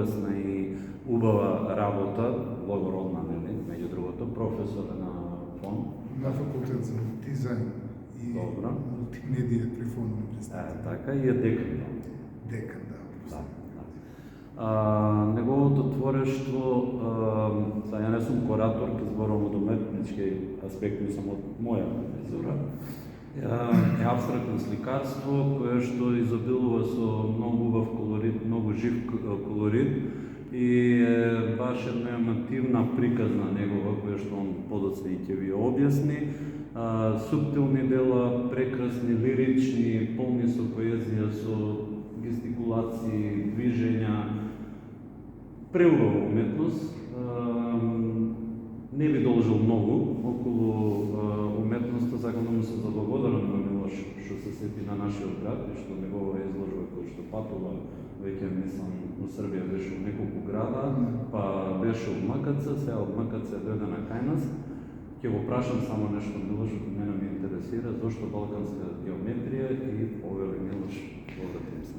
доблесна и убава работа, благородна, нели, меѓу другото, професор на ФОН. На факултет за дизајн и Добро. мултимедија при ФОН универзитет. Така и е декан. Декан, да. Неговото творештво, ја не сум куратор, ке зборувам од уметнички аспект, мислам од моја визура, е апстрактно сликарство, кое што изобилува со многу убав колорит, многу жив колорит и е баш една емативна приказна негова, која што он подоцна и ќе ви објасни. Суптилни дела, прекрасни, лирични, полни со поезија, со гестикулации, движења, преубава уметност. Не би должил многу околу уметноста, сакам да му се заблагодарам на Милош што се сети на нашиот град и што негова изложба кој што патува веќе мислам во Србија беше во неколку града, па беше од МКЦ, сега од МКЦ дојде на кај нас. Ќе го прашам само нешто Милош, мене ме интересира зошто балканска геометрија и повели Милош. Благодарам се.